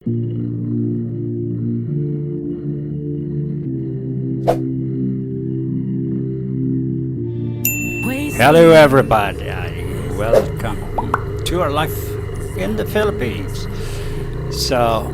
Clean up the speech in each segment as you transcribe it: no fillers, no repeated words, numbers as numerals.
Hello everybody, welcome to our life in the Philippines. So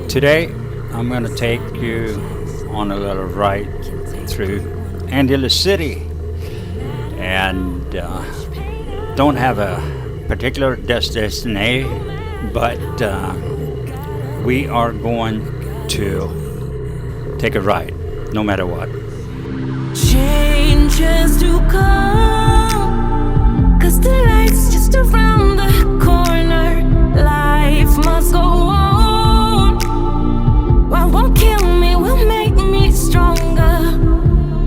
today I'm going to take you on a little ride through Angeles City, and don't have a particular destination, but we are going to take a ride no matter what. Changes to come, 'cause the light's just around the corner. Life must go on. What won't kill me will make me stronger.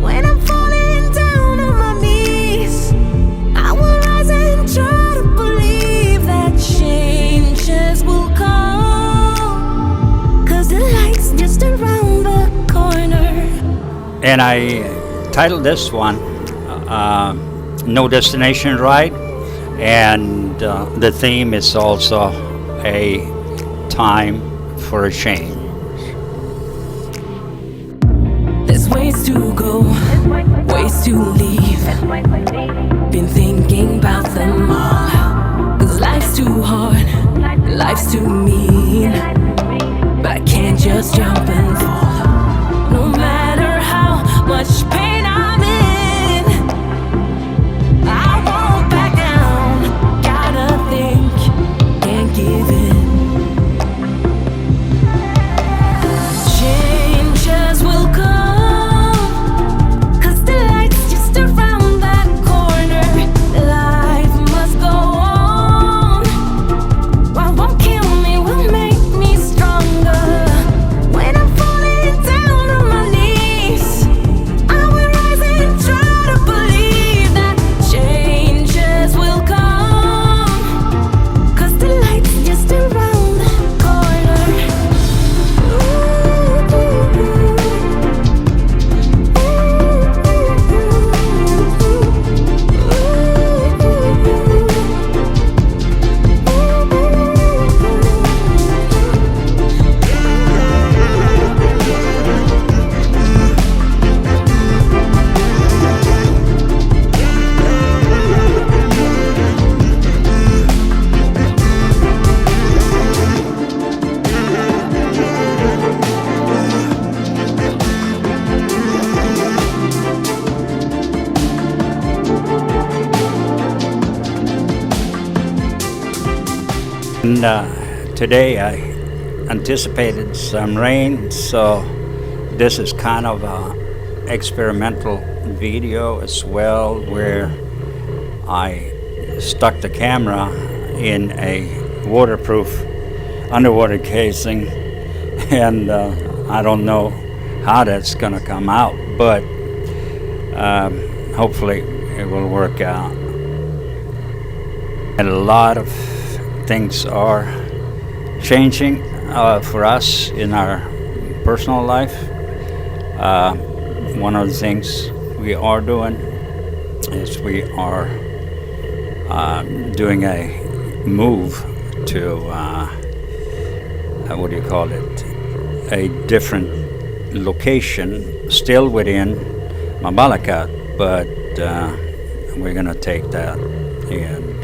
When I'm falling down on my knees, I will rise and try to believe that changes will come, 'cause the light's just around the corner. And I titled this one No Destination Ride, and the theme is also a time for a change. There's ways to go, ways to leave. Been thinking about them all, 'cause life's too hard, life's too mean. But I can't just jump and fall, no matter how much pain I'm in. I won't back down, gotta think, can't give in. Changes will come, 'cause the light's just around that corner. Life must go on. What won't kill me will make me stronger. When I'm falling down on my knees, I will rise and try to believe that changes will come, 'cause the light's just around the corner. And today I anticipated some rain, so this is kind of a experimental video as well, where I stuck the camera in a waterproof underwater casing, and I don't know how that's gonna come out, but hopefully it will work out. And a lot of things are changing for us in our personal life. One of the things we are doing is we are doing a move to what do you call it? A different location, still within Mabalacat, but we're gonna take that and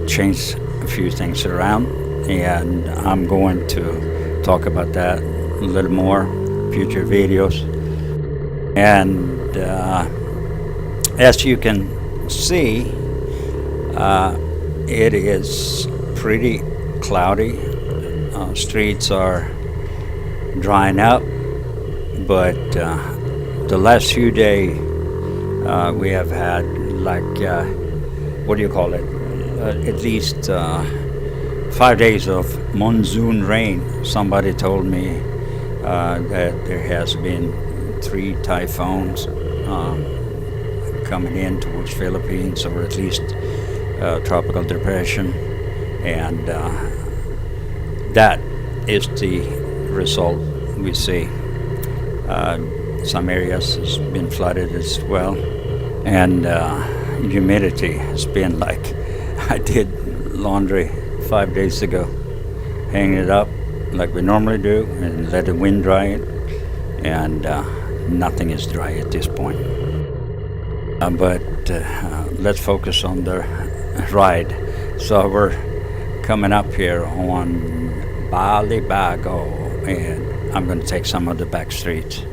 change a few things around, and I'm going to talk about that a little more future videos. And as you can see, it is pretty cloudy. Streets are drying up, but the last few days we have had like what do you call it? At least 5 days of monsoon rain. Somebody told me that there has been 3 typhoons coming in towards Philippines, or at least tropical depression, and that is the result we see. Some areas has been flooded as well, and humidity has been like, I did laundry 5 days ago, hanging it up, like we normally do and let the wind dry it, and nothing is dry at this point. But let's focus on the ride. So we're coming up here on Balibago, and I'm going to take some of the back streets.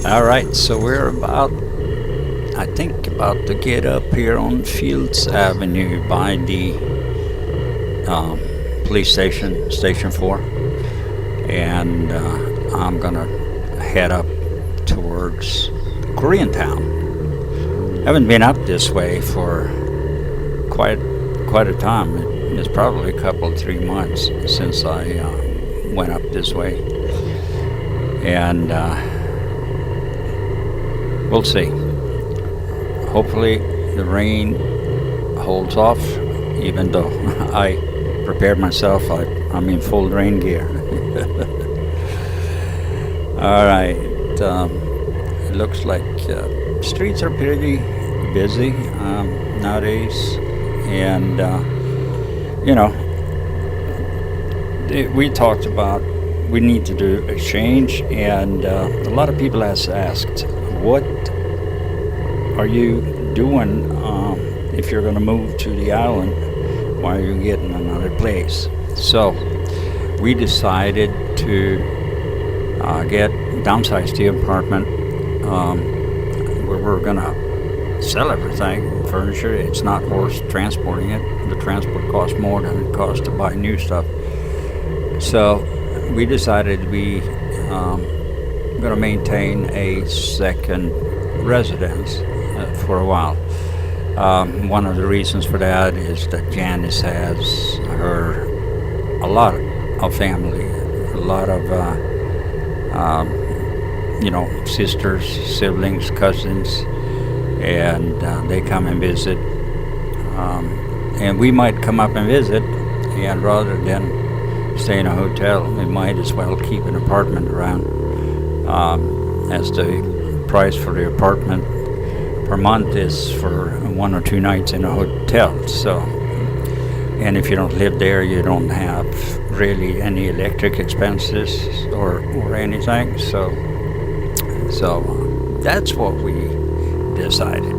All right, so we're about to get up here on Fields Avenue by the police station, Station 4, and I'm gonna head up towards Koreatown. Haven't been up this way for quite a time. It's probably a couple, 3 months since I went up this way, and we'll see. Hopefully the rain holds off, even though I prepared myself. I'm in full rain gear. All right. It looks like streets are pretty busy nowadays, and we talked about we need to do a change, and a lot of people has asked, what are you doing if you're going to move to the island? Why are you getting another place? So we decided to downsize the apartment. We're gonna sell everything, furniture. It's not worth transporting it. The transport costs more than it costs to buy new stuff. So we decided we going to maintain a second residence for a while. One of the reasons for that is that Janice has a lot of family, a lot of sisters, siblings, cousins, and they come and visit. And we might come up and visit, and rather than stay in a hotel, we might as well keep an apartment around, as the price for the apartment per month is for 1 or 2 nights in a hotel. So, and if you don't live there, you don't have really any electric expenses or anything. So that's what we decided.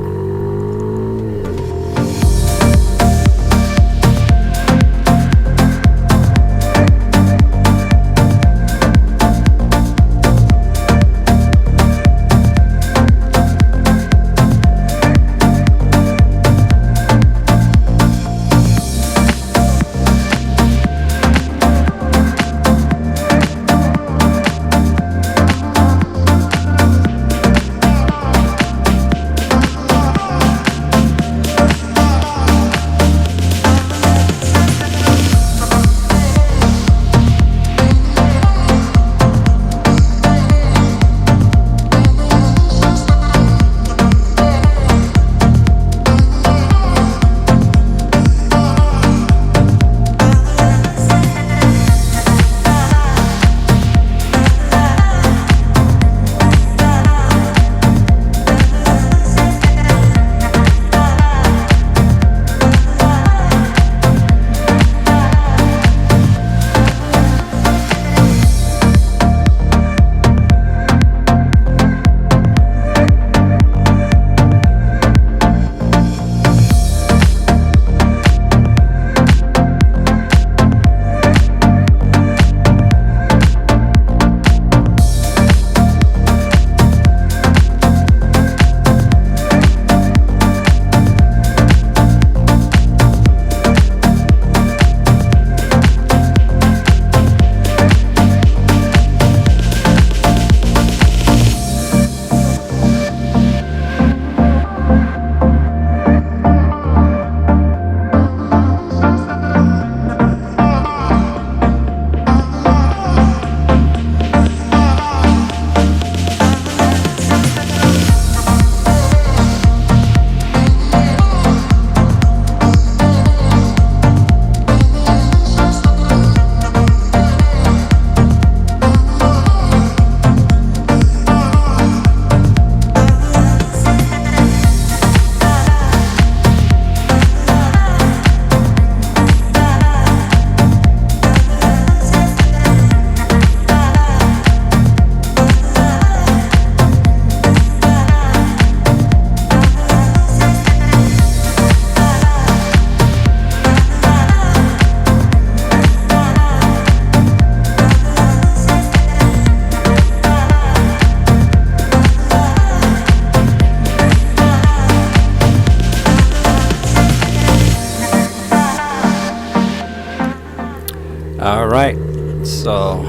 All right, so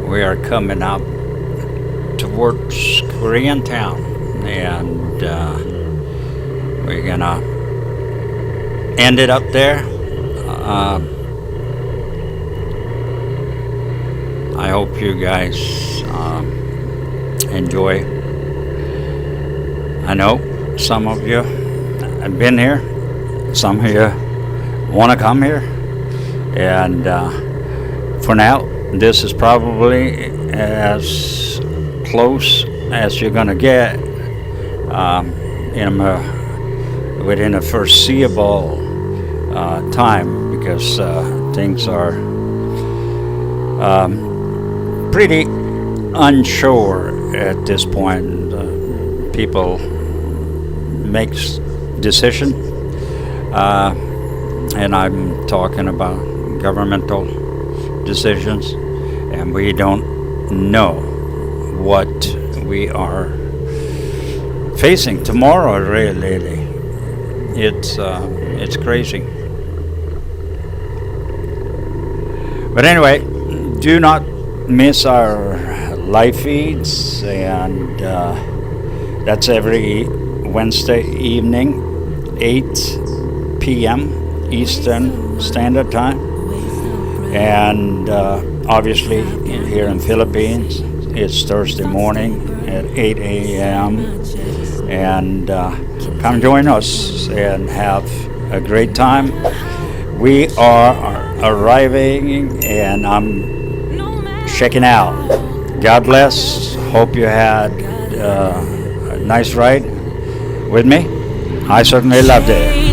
we are coming up towards Korean Town, and we're gonna end it up there. I hope you guys enjoy. I know some of you have been here, some of you want to come here, and for now, this is probably as close as you're gonna get within a foreseeable time, because things are pretty unsure at this point. People make decisions, and I'm talking about governmental decisions, and we don't know what we are facing tomorrow. Really, it's crazy. But anyway, do not miss our live feeds, and that's every Wednesday evening, 8 p.m. Eastern Standard Time. And obviously, here in Philippines, it's Thursday morning at 8 a.m. And come join us and have a great time. We are arriving, and I'm checking out. God bless. Hope you had a nice ride with me. I certainly loved it.